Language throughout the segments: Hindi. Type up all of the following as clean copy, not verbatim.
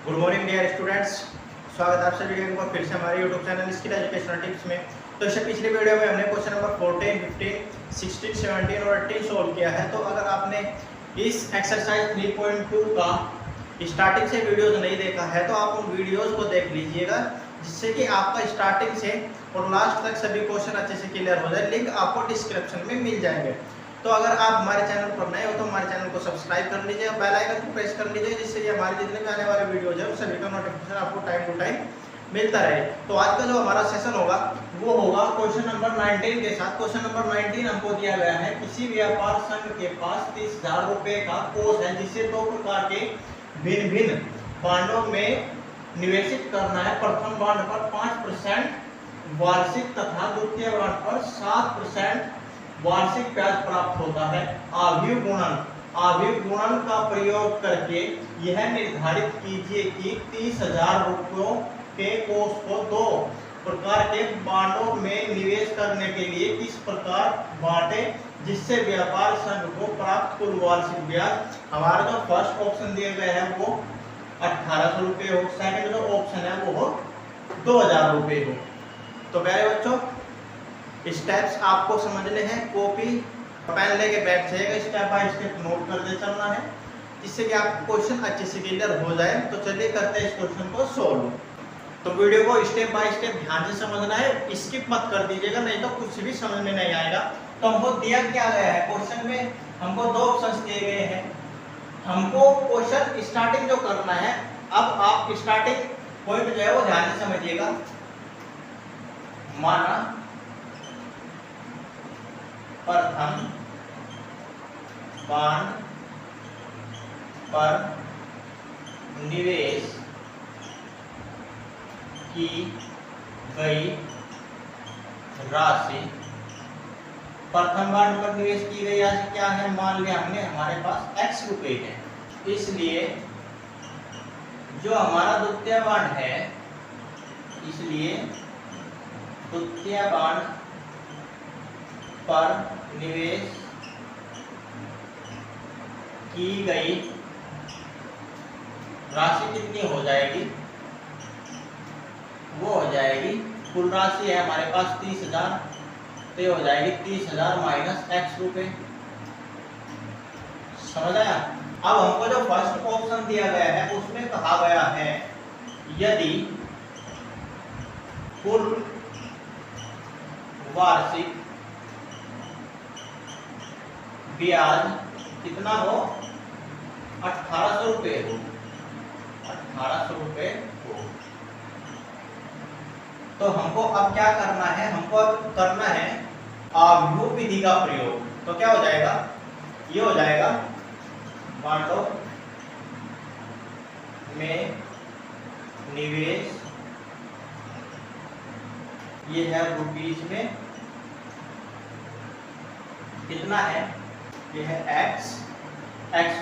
गुड मॉर्निंग डियर स्टूडेंट्स, स्वागत है आप सभी का फिर से हमारे YouTube channel skill educational tips में। तो इससे पिछली वीडियो में हमने क्वेश्चन नंबर 14, 15, 16, 17 और 18 सॉल्व किया है। तो अगर आपने इस एक्सरसाइज 3.2 का स्टार्टिंग से वीडियोस नहीं देखा है तो आप उन वीडियोस को देख लीजिएगा, जिससे कि आपका स्टार्टिंग से और लास्ट तक सभी क्वेश्चन अच्छे से क्लियर हो जाए। लिंक आपको डिस्क्रिप्शन में मिल जाएंगे। तो अगर आप हमारे चैनल पर नए हो तो हमारे चैनल को सब्सक्राइब कर लीजिए, बेल आइकन को प्रेस कर लीजिए, जिससे कि हमारे जितने भी आने वाले वीडियोज है उन सभी का नोटिफिकेशन आपको टाइम टू टाइम मिलता रहे। तो आज का जो हमारा सेशन होगा वो होगा क्वेश्चन नंबर 19 के साथ। क्वेश्चन नंबर 19 हमको दिया गया है, किसी व्यापार संघ के पास 30,000 रुपए का कोष है, जिसे दो प्रकार के भिन्न भिन्न बांडों में निवेशित करना है। प्रथम बांड पर 5% वार्षिक तथा द्वितीय बांड पर 7% वार्षिक ब्याज प्राप्त होता है। आव्यूह गुणन का प्रयोग करके यह निर्धारित कीजिए कि 30,000 रुपयों के कोष को दो प्रकार के बांडों में निवेश करने के लिए किस प्रकार बांटे, जिससे व्यापार संघ को प्राप्त कुल वार्षिक ब्याज, हमारा जो फर्स्ट ऑप्शन दिया गया है वो 1800 रुपये हो, सेकंड जो ऑप्शन है वो हो 2000 रुपये हो। तो प्यारे बच्चों, स्टेप्स आपको समझने हैं, कॉपी पेन लेके बैठ जाएगा, स्टेप बाय स्टेप नोट करते चलना है, जिससे कि आपको क्वेश्चन अच्छे से क्लियर हो जाए। तो चलिए करते हैं इस क्वेश्चन को सोल्व। तो वीडियो को स्टेप बाय स्टेप ध्यान से समझना है, स्किप मत कर दीजिएगा, नहीं तो कुछ भी समझ में नहीं आएगा। तो हमको दिया क्या गया है क्वेश्चन में, हमको दो ऑप्शन दिए गए हैं। हमको क्वेश्चन स्टार्टिंग जो करना है, अब आप स्टार्टिंग पॉइंट जो है वो ध्यान से समझिएगा। माना प्रथम बांड पर निवेश की गई राशि, प्रथम बांड पर निवेश की गई राशि क्या है, मान लिया हमने हमारे पास x रुपए है, इसलिए जो हमारा द्वितीय बांड है, इसलिए द्वितीय बांड पर निवेश की गई राशि कितनी हो जाएगी, वो हो जाएगी, कुल राशि है हमारे पास 30,000, तो ये हो जाएगी 30,000 माइनस x रुपए। समझ आया? अब हमको जो फर्स्ट ऑप्शन दिया गया है उसमें कहा गया है, यदि कुल वार्षिक ब्याज कितना हो, 1800 रुपये हो, 1800 रुपये हो। तो हमको अब क्या करना है, हमको अब करना है आव्यूह विधि का प्रयोग। तो क्या हो जाएगा, ये हो जाएगा बांडों में निवेश, ये है रुपीज में, कितना है, ये है x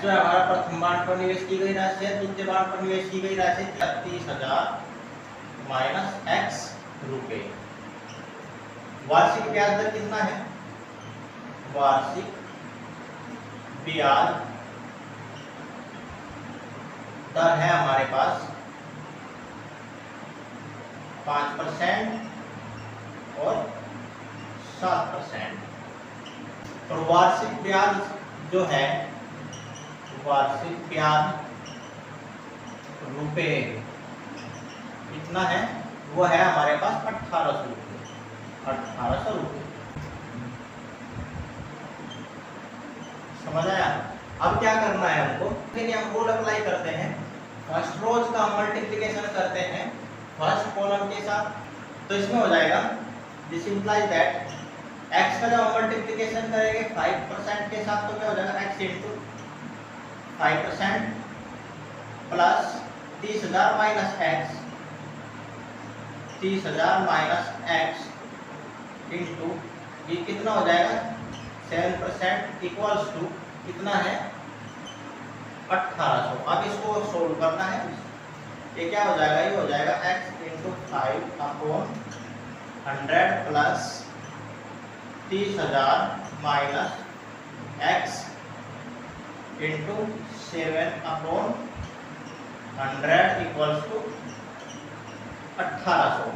जो है हमारा प्रथम बांड पर निवेश की गई राशि है, द्वितीय बांड पर निवेश की गई राशि 30,000 माइनस x रुपए। वार्षिक ब्याज दर कितना है, वार्षिक ब्याज दर है हमारे पास 5% और 7%। और वार्षिक ब्याज जो है, वार्षिक ब्याज रुपए कितना है, वो है हमारे पास 1800 रुपये, 1800 रुपये। समझ आया? अब क्या करना है हमको, हम रूल अप्लाई करते हैं। फर्स्ट रोज का मल्टीप्लिकेशन करते हैं फर्स्ट कॉलम के साथ, तो इसमें हो जाएगा, दिस इंप्लाइज दैट x का जब मल्टीप्लिकेशन करेंगे 5% के साथ, तो क्या हो जाएगा, x into 5% plus 30,000 minus x, 30,000 minus x into ये कितना हो जाएगा 7% इक्वल्स टू कितना है 1800। अब इसको सोल्व करना है, ये क्या हो जाएगा, ये हो जाएगा x into 5 upon 100 plus 30,000 minus x into 7 upon 100 equals to 1800।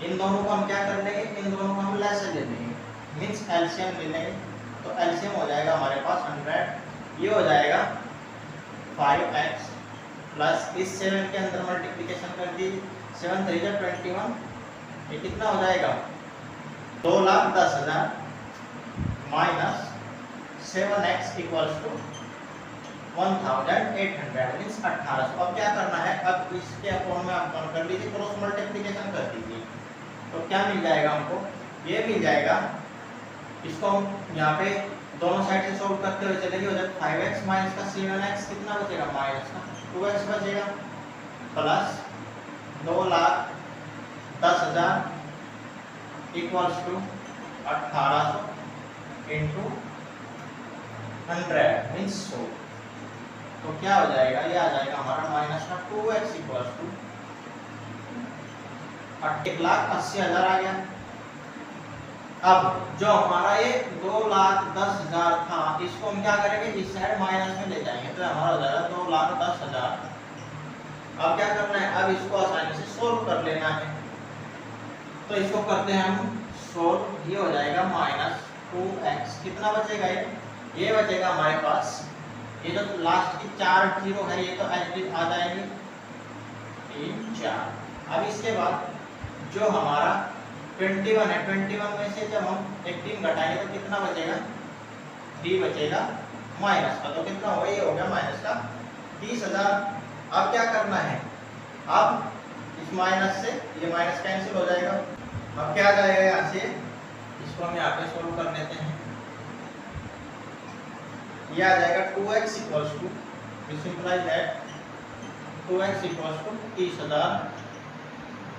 इन दोनों को हम क्या कर लेंगे, इन दोनों को हम लेसन ले लेंगे, मीन्स एलसीएम ले लेंगे। तो एलसीएम हो जाएगा हमारे पास 100, ये हो जाएगा 5x प्लस इस 7 के अंदर मल्टीप्लिकेशन कर दी, 7 3 जा 21, ये कितना हो जाएगा 2,10,000 minus 7x equals to 1800 means 1800। अब क्या करना है, अब इसके अकाउंट में आप कर लीजिए, क्रॉस मल्टीप्लिकेशन कर दीजिए। तो क्या मिल जाएगा हमको, ये मिल जाएगा, इसको हम यहाँ पे दोनों साइड से सोल्व करते हुए चलेंगे। हो जाएगा 5x माइनस का 7x कितना बचेगा, माइनस का 2x बचेगा, plus 2,10,000 equals to 1800 into 100 means 100। तो क्या हो जाएगा, ये आ जाएगा हमारा माइनस का 2x इक्वल्स टू 1,80,000 आ गया। अब जो हमारा ये 2,10,000 था, इसको हम क्या करेंगे, इस साइड माइनस में ले जाएंगे, तो हमारा हो जाएगा 2,10,000। अब क्या करना है, अब इसको आसानी से सोल्व कर लेना है। तो इसको करते हैं हम सोल्व, ये हो जाएगा माइनस 2x, कितना बचेगा, ये बचेगा हमारे पास, ये जो लास्ट की 4 जीरो है ये तो एच आ जाएंगे 3 4। अब इसके बाद जो हमारा 21 है, 21 में से जब हम एक 3 घटाएंगे तो कितना बचेगा, 3 बचेगा माइनस का, तो कितना होगा, ये हो गया माइनस का 30,000। अब क्या करना है, अब इस माइनस से ये माइनस कैंसिल हो जाएगा। अब क्या आ जाएगा यहाँ से, इसको हम यहाँ पे सोल्व कर लेते हैं, ये आ जाएगा 2x equals to, this implies that 2x equals to 30,000,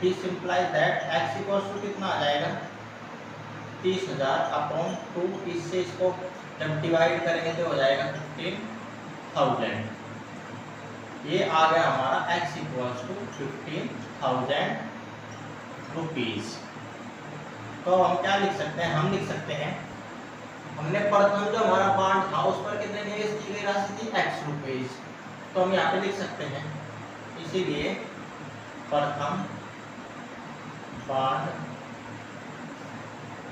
this implies that x equals to कितना आ जाएगा 30,000 अपॉन 2, इससे इसको जब डिवाइड करेंगे तो हो जाएगा 15,000। ये आ गया हमारा x इक्वल्स टू 15,000 रुपीज। तो हम क्या लिख सकते हैं, हम लिख सकते हैं, हमने प्रथम जो हमारा बांड था उस पर कितने निवेश की गई राशि थी, x रुपीज, तो हम यहाँ पे लिख सकते हैं, इसीलिए प्रथम बांड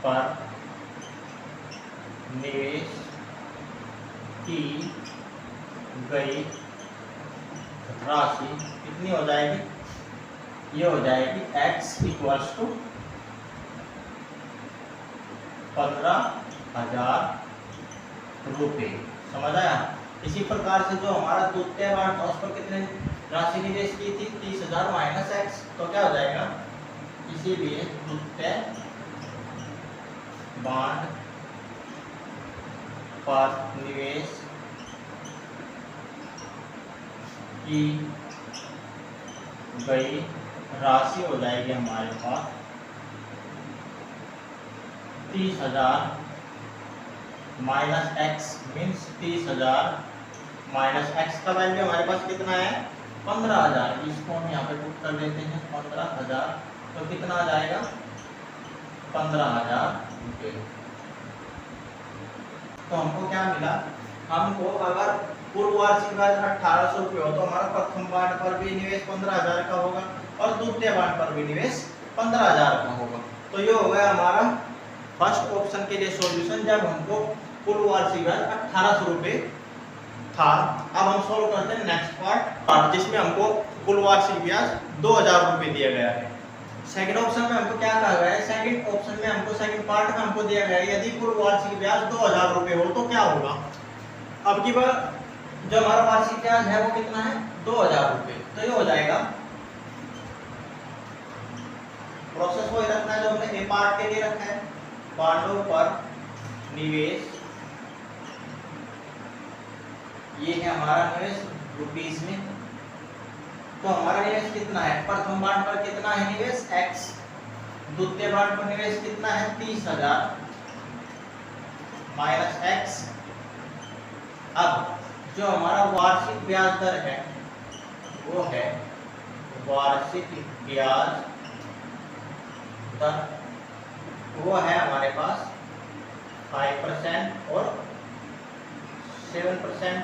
पर निवेश की गई राशि कितनी हो जाएगी, ये हो जाएगी x इक्वल्स टू 15,000 रुपये। समझ आया। इसी प्रकार से जो हमारा द्वितीय बांड था उस पर कितने राशि निवेश की थी, 30,000 माइनस x, तो क्या हो जाएगा, इसीलिए द्वितीय बांड पर निवेश की गई राशि हो जाएगी हमारे पास 30,000 minus x means 30,000 minus x का वैल्यू हमारे पास कितना है 15,000। इसको हम यहाँ पे पुट कर देते हैं 15,000, तो कितना आ जाएगा 15,000 रुपये। तो हमको क्या मिला, हमको अगर पूर्व वार्षिक ब्याज 1800 रुपये हो तो हमारा प्रथम बांड पर भी निवेश 15,000 का होगा और द्वितीय बांड पर भी निवेश 15,000 का होगा। तो ये हो गया हमारा फर्स्ट ऑप्शन के लिए सॉल्यूशन, जब हमको पूर्व वार्षिक ब्याज 1800 रुपये था। अब हम सोल्व करते हैं नेक्स्ट पार्ट जिसमें हमको कुल वार्षिक ब्याज 2,000 रुपये दिया गया है। सेकंड ऑप्शन में हमको क्या कहा गया है, सेकंड ऑप्शन में हमको सेकंड पार्ट में हमको दिया गया है यदि कुल वार्षिक ब्याज 2,000 रुपये हो तो क्या होगा। अब की बार जो हमारा वार्षिक ब्याज है वो कितना है 2,000 रुपये, तो ये हो जाएगा प्रोसेस वही रखना है जो हमने ए पार्ट के लिए रखा है, बांडों पर निवेश, ये है हमारा निवेश रुपीस में। तो हमारा निवेश कितना है, प्रथम बांड पर कितना है निवेश x, द्वितीय बांड पर निवेश कितना है 30,000 माइनस x। अब जो हमारा वार्षिक ब्याज दर है वो है वार्षिक ब्याज दर, वो है हमारे पास 5% और 7%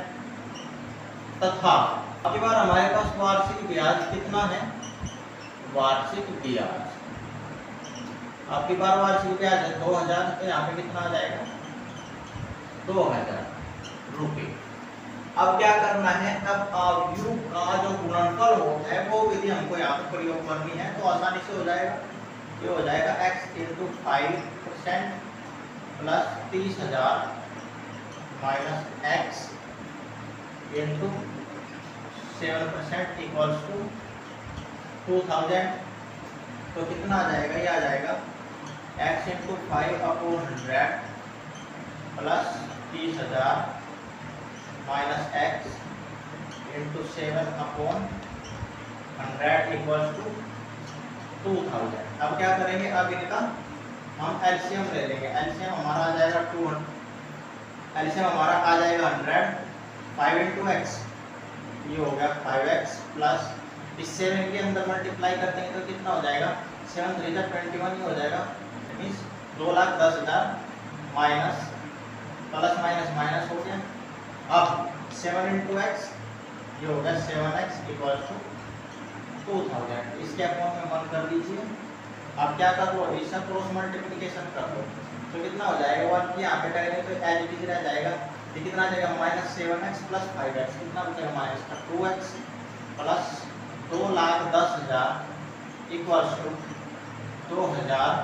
तथा अब की बार हमारे पास वार्षिक ब्याज कितना है, वार्षिक ब्याज आपकी बार वार्षिक ब्याज है 2000, तो यहाँ पे कितना आ जाएगा 2000 रुपये। अब क्या करना है, अब आयु का जो गुणनफल होता है वो विधि हमको यहाँ पे प्रयोग करनी है, तो आसानी से हो जाएगा। ये हो जाएगा x into 5% plus 30,000 minus x into 7% equals to 2000। तो कितना आ जाएगा, ये आ जाएगा x into 5/100 plus 30,000 minus x into 7/100 equals to 2000। अब क्या करेंगे, अब इनका हम एलसीएम ले लेंगे। एलसीएम हमारा आ जाएगा 200, एलसीएम हमारा आ जाएगा 100, 5 इंटू एक्स ये हो गया 5x प्लस इस 7 के अंदर मल्टीप्लाई करते हैं तो कितना हो जाएगा 7 3 जा 21 ही हो जाएगा, means 2,10,000 minus plus minus minus हो गया। अब 7 इंटू एक्स ये हो गया 7x इक्वल्स टू 2000। इसके अपॉन में 1 कर दीजिए। अब क्या कर लो, इसका क्रॉस मल्टीप्लिकेशन कर लो तो कितना हो जाएगा 1 की यहाँ पे करेंगे तो एज इट इज रह जाएगा। ये कितना आ जाएगा माइनस 7x प्लस 5x, कितना बचेगा माइनस का 2x plus 2,10,000 equals to 2000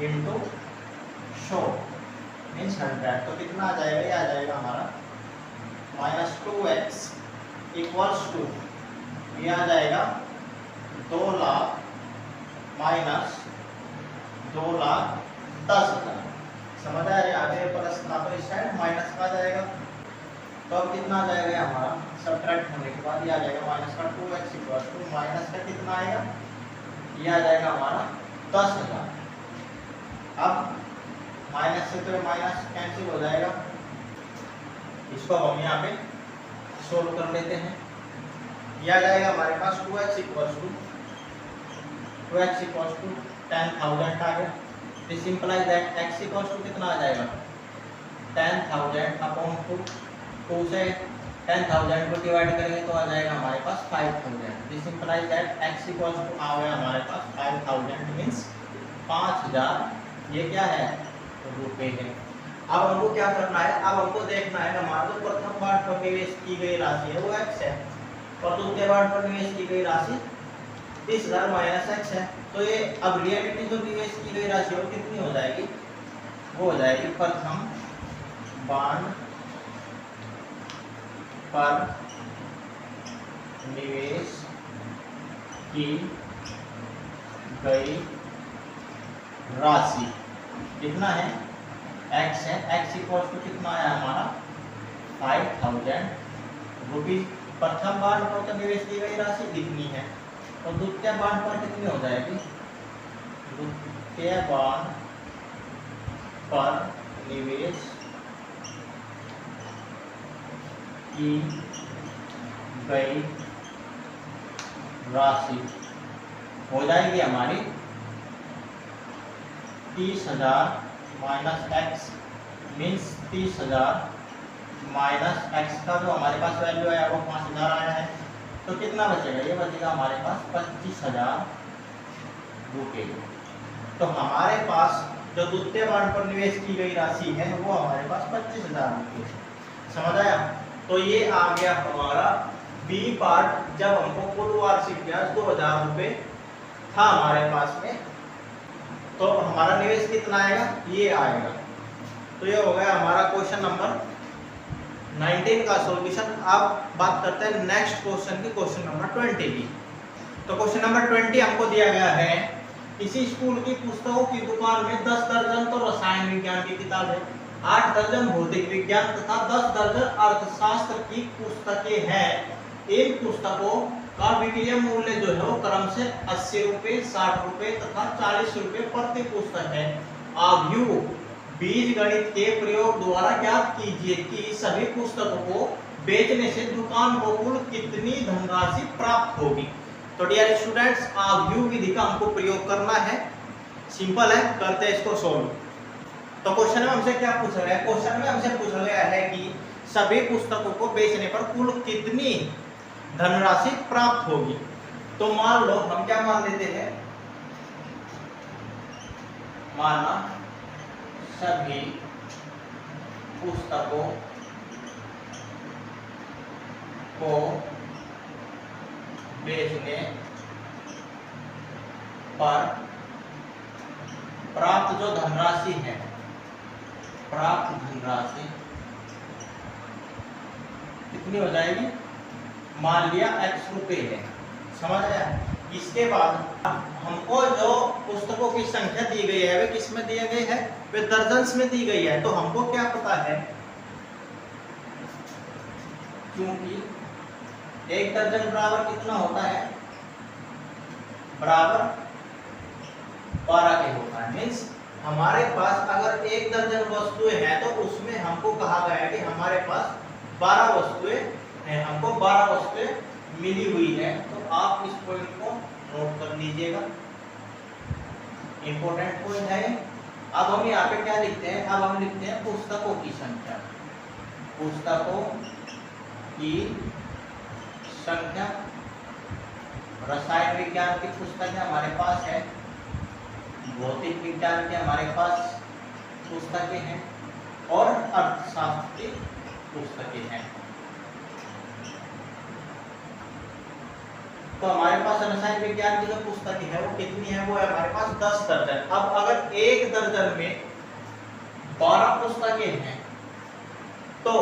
into 100 means 100। तो कितना आ जाएगा, ये आ जाएगा हमारा माइनस 2x इक्वल्स टू ये आ जाएगा 2 लाख माइनस 2,10,000। समझ आ रहा है, आगे प्लस ना तो इस साइड माइनस का आ जाएगा। तो अब कितना आ जाएगा हमारा सब्ट्रैक्ट होने के बाद ये आ जाएगा माइनस का 2x इक्वल्स टू माइनस का कितना आएगा, ये आ जाएगा हमारा 10,000। अब माइनस से तो माइनस कैंसिल हो जाएगा, इसको हम यहाँ पे सोल्व कर लेते हैं। यह आ जाएगा हमारे पास 2x इक्वल्स टू 10,000 आ गया। This implies that x equals to कितना आ जाएगा 10,000 अपॉन 2 से 10,000 को डिवाइड करेंगे तो आ जाएगा हमारे पास 5,000। This implies that x equals to आ गया हमारे पास 5,000 मींस 5,000 ये क्या है रुपए है। अब हमको क्या करना है, अब हमको देखना है हमारा जो प्रथम बार पर निवेश की गई राशि है वो x है और दूसरे बार पर निवेश की गई राशि 30,000 माइनस x है। तो ये अब रियलिटी जो निवेश की गई राशि वो कितनी हो जाएगी, वो हो जाएगी प्रथम बांड पर निवेश की गई राशि कितना है x है, x इक्वल्स टू कितना आया हमारा 5,000 रुपीज। प्रथम बांड पर निवेश की गई राशि कितनी है और द्वितीय बांड पर कितनी हो जाएगी, द्वितीय बांड पर निवेश की गई राशि हो जाएगी हमारी 30,000 minus x means 30,000 minus x का जो हमारे पास वैल्यू आया वो 5,000 आया है। तो कितना बचेगा, ये बचेगा हमारे पास 25,000 रुपये। तो हमारे पास जो द्वितीय बांड पर निवेश की गई राशि है वो हमारे पास 25,000 रुपये। समझ आया। तो ये आ गया हमारा बी पार्ट, जब हमको कुल वार्षिक ब्याज 2,000 रुपये था हमारे पास में तो हमारा निवेश कितना आएगा, ये आएगा। तो ये हो गया हमारा क्वेश्चन नंबर 19 का सॉल्यूशन। अब बात करते हैं नेक्स्ट क्वेश्चन की, क्वेश्चन नंबर 20 की। तो क्वेश्चन नंबर 20 हमको दिया गया है, इसी स्कूल की पुस्तकों की दुकान में 10 दर्जन तो रसायन विज्ञान की किताब है, 8 दर्जन भौतिक विज्ञान तथा 10 दर्जन अर्थशास्त्र की पुस्तकें हैं। इन पुस्तकों का विक्रय मूल्य जो है वो क्रम से 80 रुपये, 60 रुपये तथा 40 रुपये प्रति पुस्तक है। आव्यूह बीज गणित के प्रयोग द्वारा ज्ञात कीजिए कि सभी पुस्तकों को बेचने से दुकान को कुल कितनी धनराशि प्राप्त होगी। तो डियर स्टूडेंट्स, आव्यूह विधि का हमको प्रयोग करना है, सिंपल है, करते हैं इसको सोल्व। तो क्वेश्चन में हमसे क्या पूछा गया है, क्वेश्चन में हमसे पूछा गया है कि सभी पुस्तकों को बेचने पर कुल कितनी धनराशि प्राप्त होगी। तो मान लो हम क्या मान लेते हैं, माना सभी पुस्तकों को बेचने पर प्राप्त जो धनराशि है, प्राप्त धनराशि कितनी हो जाएगी, मान लिया x रुपए है, समझ आया। इसके बाद हमको जो पुस्तकों की संख्या दी गई है वे किस में दी गई है, वे दर्जन्स में दी गई है। तो हमको क्या पता है, क्योंकि एक दर्जन बराबर कितना होता है, बराबर 12 के होता है। मीन्स हमारे पास अगर एक दर्जन वस्तुएं हैं तो उसमें हमको कहा गया है कि हमारे पास 12 वस्तुएं हैं, हमको 12 वस्तुएं मिली हुई है। तो आप इस पॉइंट को नोट कर लीजिएगा, इंपॉर्टेंट पॉइंट है। अब हम यहाँ पे क्या लिखते हैं, अब हम लिखते हैं पुस्तकों की संख्या, पुस्तकों की संख्या। रसायन विज्ञान की पुस्तकें हमारे पास है, भौतिक विज्ञान के हमारे पास पुस्तकें हैं और अर्थशास्त्र की पुस्तकें हैं। तो हमारे पास रसायन विज्ञान की जो पुस्तकें है वो कितनी है, वो है हमारे पास 10 दर्जन। अब अगर एक दर्जन में 12 पुस्तकें हैं तो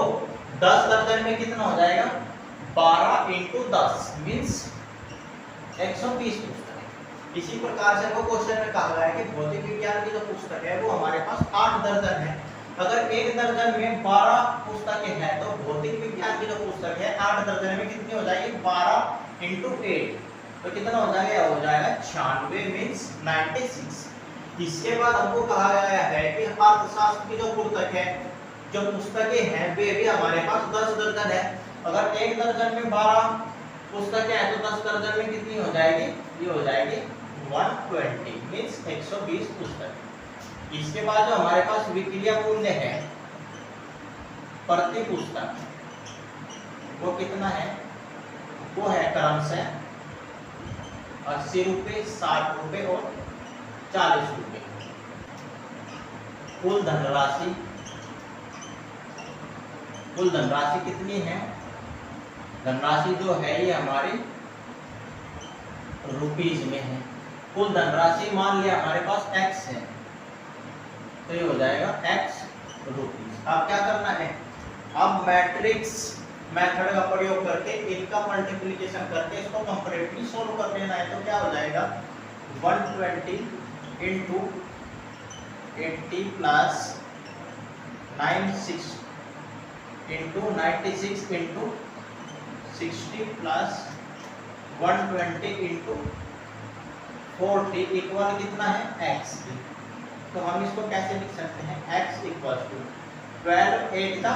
10 दर्जन में कितना हो जाएगा, 12 इंटू 10 मीन्स 120 पुस्तकें। इसी प्रकार से वो क्वेश्चन में कहा गया है कि भौतिक विज्ञान की जो पुस्तक है वो हमारे पास 8 दर्जन है। अगर एक दर्जन में 12 पुस्तकें हैं तो भौतिक विज्ञान की जो पुस्तक है 8 दर्जन में कितनी हो जाएगी, 12 इंटू 8 तो कितना हो जाएगा, हो जाएगा 96 मीन्स 96। इसके बाद हमको कहा गया है कि अर्थशास्त्र की जो पुस्तक है, जो पुस्तकें हैं वे भी हमारे पास 10 दर्जन है। अगर एक दर्जन में 12 पुस्तकें हैं तो 10 दर्जन में कितनी हो जाएगी, ये हो जाएगी 120 मीन्स 120 पुस्तक। इसके बाद जो हमारे पास विक्रिया मूल्य है प्रति पुस्तक वो कितना है, वो है क्रमशः 80 रुपये, 60 रुपये और 40 रुपये। कुल धनराशि, कुल धनराशि कितनी है, धनराशि जो है ये हमारी रुपीज में है। कुल धनराशि मान लिया हमारे पास x है तो ये हो जाएगा x रुपीज। अब क्या करना है, अब मैट्रिक्स मेथड का प्रयोग करके इनका मल्टीप्लिकेशन करके इसको कंपैरेटिवली सॉल्व कर लेना है। तो क्या हो जाएगा, 120 into 80 plus 96 into 96 into 60 plus 120 into 40 equal कितना है, x। तो हम इसको कैसे लिख सकते हैं, x इक्वल टू 12 8 का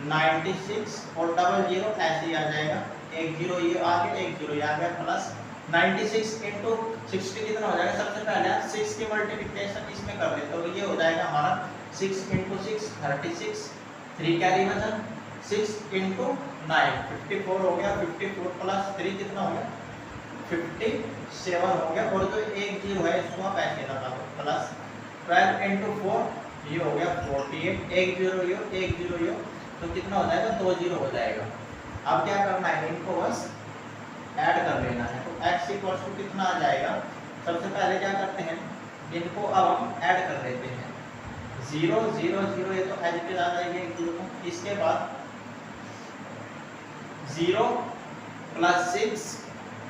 96 और डबल जीरो ऐसे ही आ जाएगा, एक जीरो ये आ गया, एक जीरो ये आ गया, प्लस 96 इंटू 60 कितना हो जाएगा, सबसे पहले आप 6 की मल्टीप्लिकेशन इसमें कर देते हो, ये हो जाएगा हमारा 6 इंटू 6 36, 3 कैरी वजन 6 इंटू 9 54 हो गया, 54 प्लस 3 कितना हो गया 57 हो गया, और जो एक जीरो है इसको आप ऐसे लगा दो, प्लस 12 इंटू 4 ये हो गया 48, एक जीरो ये, एक जीरो ये, तो कितना हो जाएगा 2 जीरो हो जाएगा। अब क्या करना है, इनको बस ऐड कर लेना है। तो x इक्वल्स टू कितना आ जाएगा, सबसे पहले क्या करते हैं, इनको अब हम ऐड कर लेते हैं, 0 0 0 ये तो एज इट इज आ जाएगी एक जीरो को। इसके बाद 0 प्लस 6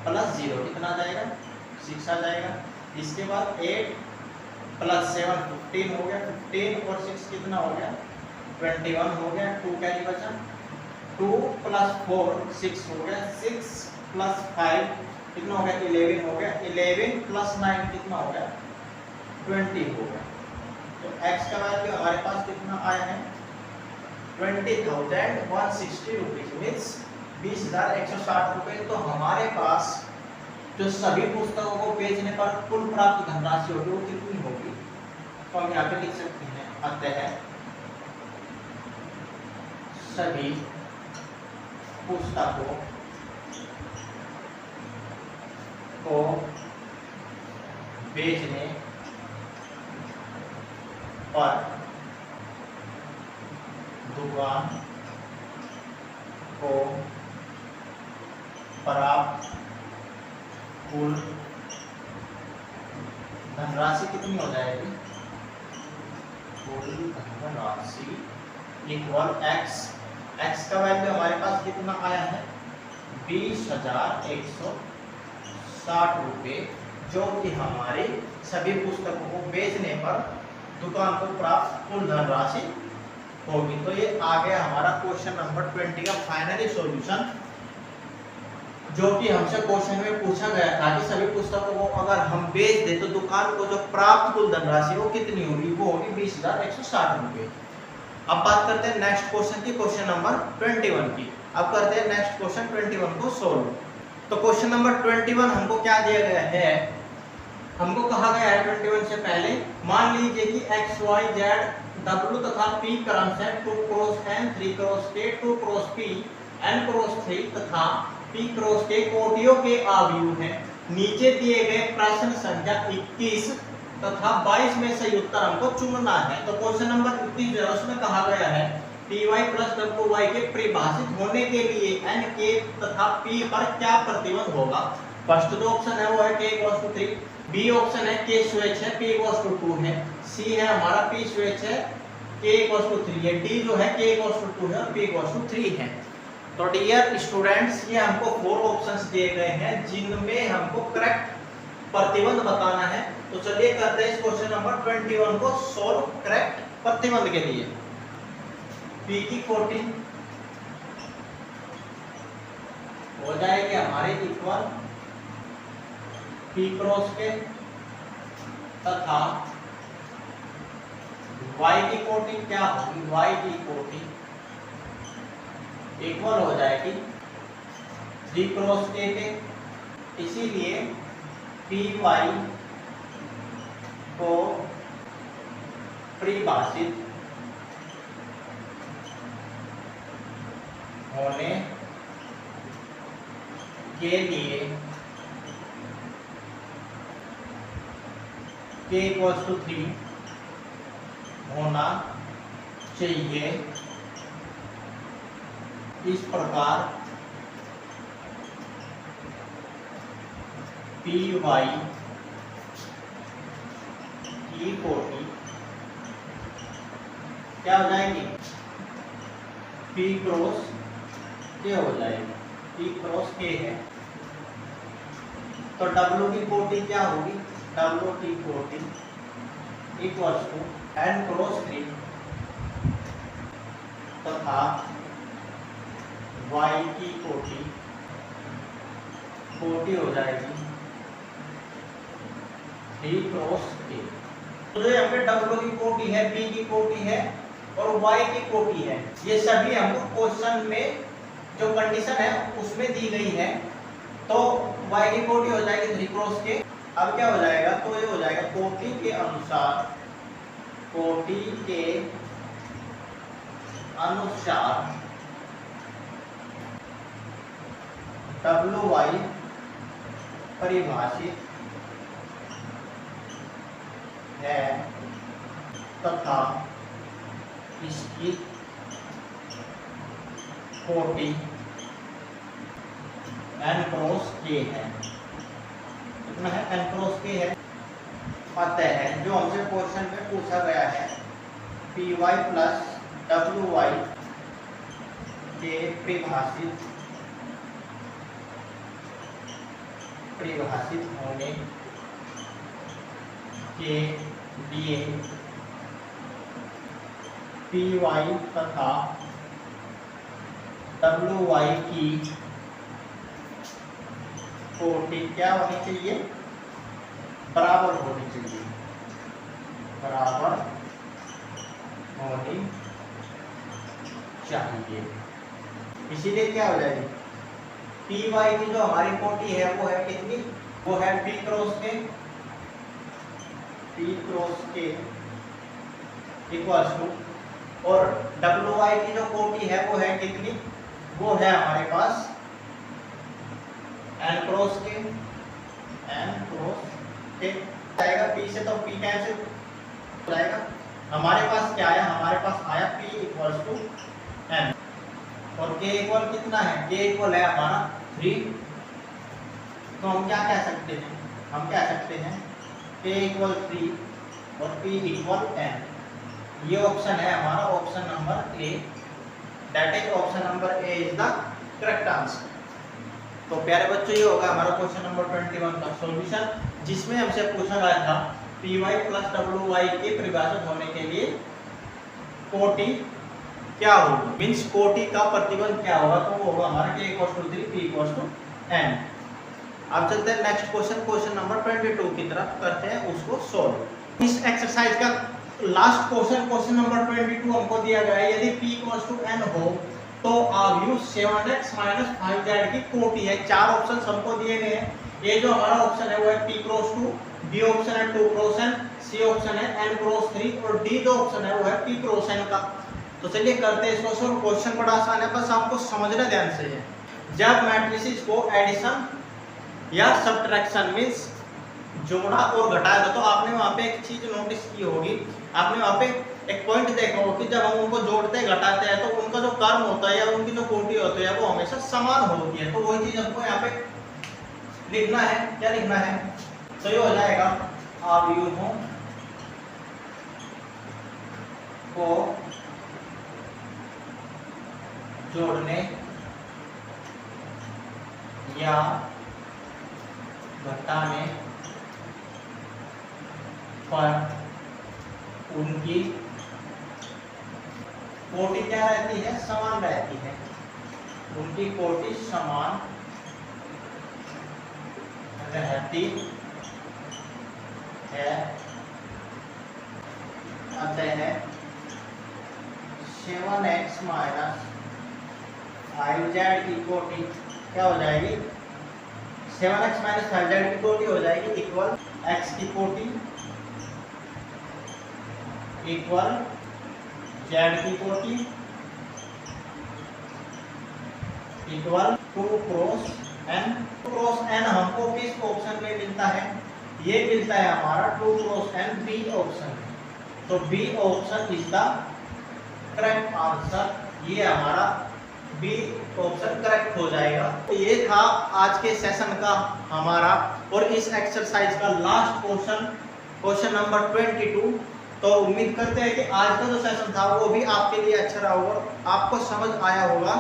प्लस 0 कितना आ जाएगा 6 आ जाएगा। इसके बाद 8 प्लस 7 15 हो गया, 15 और 6 कितना हो गया 21 हो गया, 2 कैरी बचा, 2 प्लस 4 6 हो गया, 6 प्लस 5 कितना हो गया 11 हो गया, 11 प्लस 9 कितना हो गया 20 हो गया। तो x का वैल्यू हमारे पास कितना आया है 20,160 रुपीज मीन्स 20,160 रुपये। तो हमारे पास जो सभी पुस्तकों को बेचने पर कुल प्राप्त धनराशि होगी वो कितनी होगी, तो हम यहाँ पे लिख सकते हैं, अतः सभी पुस्तकों को बेचने पर दुकान को प्राप्त कुल धनराशि कितनी हो जाएगी? कुल धनराशि इक्वल एक्स। एक्स का वैल्यू हमारे पास कितना आया है? 20,160 रुपये, जो कि हमारी सभी पुस्तकों को बेचने पर दुकान को प्राप्त कुल धनराशि होगी। तो ये आ गया हमारा क्वेश्चन नंबर 20 का फाइनली सॉल्यूशन, जो कि हमसे क्वेश्चन में पूछा गया था कि सभी पुस्तकों को अगर हम बेच दे तो दुकान को जो प्राप्त कुल धनराशि वो कितनी होगी? वो होगी 20,160 रुपये। अब बात करते हैं नेक्स्ट क्वेश्चन की, क्वेश्चन नंबर 21 की। अब करते हैं नेक्स्ट क्वेश्चन 21 को सोल्व। तो क्वेश्चन नंबर 21 हमको क्या दिया गया है? हमको कहा गया है 21 से पहले मान लीजिए कि x, y, z, w तथा p क्रम से 2 cross n, 3 cross k, 2 cross p, n cross 3 तथा p क्रॉस k कोटियों के आव्यूह हैं। नीचे दिए गए प्रश्न संख्या 21 तथा 22 में से उत्तर हमको चुनना है। तो क्वेश्चन नंबर 21 जो है उसमें कहा गया है py प्लस wy के परिभाषित होने के लिए n k तथा p पर क्या प्रतिबंध होगा? फर्स्ट जो ऑप्शन है वो है k equals to 3, B option है k स्वेच्छ है p इक्वल्स टू 2 है, सी है हमारा p स्वेच्छ है k इक्वल्स टू 3 है, डी जो है k इक्वल्स टू 2 है और p इक्वल्स टू 3 है। तो डियर स्टूडेंट्स, ये हमको 4 ऑप्शंस दिए गए हैं जिनमें हमको करेक्ट प्रतिबंध बताना है। तो चलिए करते हैं इस क्वेश्चन नंबर 21 को सोल्व करेक्ट प्रतिबंध के लिए। p की कोटि हो जाएगी हमारे इक्वल p क्रॉस के तथा y की कोटि क्या होगी? y की कोटि इक्वल हो जाएगी 3 क्रॉस k के। इसीलिए py को परिभाषित होने के लिए k इक्वल्स टू 3 होना चाहिए। इस प्रकार py की कोटि क्या हो जाएगी? p क्रॉस k हो जाएगी, p क्रॉस k है। तो w की कोटि क्या होगी? w की कोटि इक्वल्स टू n क्रॉस 3 तथा y की कोटि हो जाएगी 3 क्रॉस k। तो जो यहाँ पे w की कोटि है, p की कोटि है और y की कोटि है, ये सभी हमको क्वेश्चन में जो कंडीशन है उसमें दी गई है। तो y की कोटि हो जाएगी 3 क्रॉस k। अब क्या हो जाएगा? तो ये हो जाएगा कोटि के अनुसार wy परिभाषित है तथा इसकी कोटि n क्रॉस k है। कितना है? n क्रॉस k है। अतः जो हमसे क्वेश्चन में पूछा गया है py प्लस wy के परिभाषित होने के लिए py तथा wy की कोटि क्या होनी चाहिए? बराबर होनी चाहिए, बराबर होनी चाहिए। इसीलिए क्या हो जाएगी? py की जो हमारी कोटि है वो है कितनी? वो है p cross k equals to और WY की जो कोटि है वो है कितनी, वो है हमारे पास n क्रॉस के जाएगा p से, तो p कैंसिल हो जाएगा। हमारे पास क्या आया, हमारे पास आया p इक्वल्स टू n और k इक्वल कितना है, k इक्वल है हमारा 3। तो हम क्या कह सकते हैं, हम कह सकते हैं k इक्वल 3 और p इक्वल n। ये ऑप्शन है हमारा option number A, that is option number A is the correct answer. तो प्यारे बच्चों, ये होगा हमारा क्वेश्चन नंबर 21 का सॉल्यूशन, जिसमें हमसे पूछा गया था py प्लस wy के परिभाषित होने के लिए कोटि क्या होगी, मींस कोटि का प्रतिबंध क्या होगा, तो वो होगा हमारा k equals to 3 p equals to n। अब चलते हैं नेक्स्ट क्वेश्चन, क्वेश्चन नंबर 22 की तरफ, करते हैं उसको सॉल्व। इस एक्सरसाइज का लास्ट क्वेश्चन, क्वेश्चन नंबर 22 हमको दिया गया है, यदि p इक्वल्स टू n हो तो आव्यूह 7x - 5z की कोटि है। 4 ऑप्शन हमको दिए गए हैं। ये जो हमारा ऑप्शन है वो है p क्रॉस 2, b ऑप्शन है 2 क्रॉस n, c ऑप्शन है n क्रॉस 3 और d जो ऑप्शन है वो है p क्रॉस n का। तो चलिए करते हैं इसको सॉल्व। क्वेश्चन बड़ा आसान है, बस आपको समझना ध्यान से है। जब मैट्रिसेस को एडिशन या सब्ट्रैक्शन मींस जोड़ा और घटाया, तो आपने वहां पे एक चीज नोटिस की होगी, आपने वहां पे एक पॉइंट देखा होगा कि जब हम उनको जोड़ते हैं घटाते हैं तो उनका जो कर्म होता है या उनकी जो कोटि होती है वो हमेशा समान होती है। तो वही चीज हमको यहाँ पे लिखना है। क्या लिखना है, तो ये हो जाएगा आव्यूहों को जोड़ने या घटाने पर उनकी कोटि क्या रहती है, समान रहती है। उनकी कोटि समान रहती है। अतः 7x - 5z की कोटि क्या हो जाएगी, 7x - 5z की कोटि हो जाएगी इक्वल x की कोटि इक्वल z की कोटि equal 2 cross n। 2 cross n हमको किस ऑप्शन में मिलता है, ये मिलता है हमारा 2 क्रॉस n बी ऑप्शन में। तो B option is the correct answer, ये हमारा बी ऑप्शन करेक्ट हो जाएगा। तो ये था आज के सेशन का हमारा और इस एक्सरसाइज का लास्ट क्वेश्चन, क्वेश्चन नंबर 22। तो उम्मीद करते हैं कि आज का जो सेशन था वो भी आपके लिए अच्छा रहा होगा, आपको समझ आया होगा।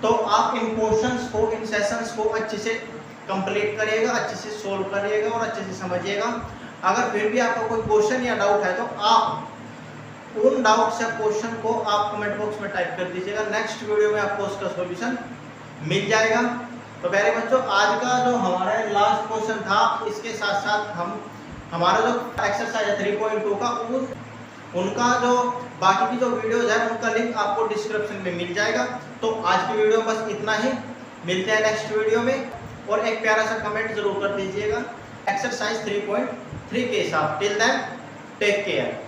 तो आप इन क्वेश्चंस को, इन सेशंस को अच्छे से कंप्लीट करिएगा, अच्छे से सोल्व करिएगा और अच्छे से समझिएगा। अगर फिर भी आपको कोई क्वेश्चन या डाउट है तो आप उन डाउट्स या क्वेश्चन को आप कमेंट बॉक्स में टाइप कर दीजिएगा। नेक्स्ट वीडियो में आपको उसका सॉल्यूशन मिल जाएगा। तो प्यारे बच्चों, आज का जो हमारा लास्ट क्वेश्चन था, इसके साथ साथ हम हमारा जो एक्सरसाइज है 3.2 का उनका जो बाकी की जो वीडियोज है उनका लिंक आपको डिस्क्रिप्शन में मिल जाएगा। तो आज की वीडियो बस इतना ही, मिलते हैं नेक्स्ट वीडियो में। और एक प्यारा सा कमेंट जरूर कर दीजिएगा एक्सरसाइज 3.3 के हिसाब। Till then take care.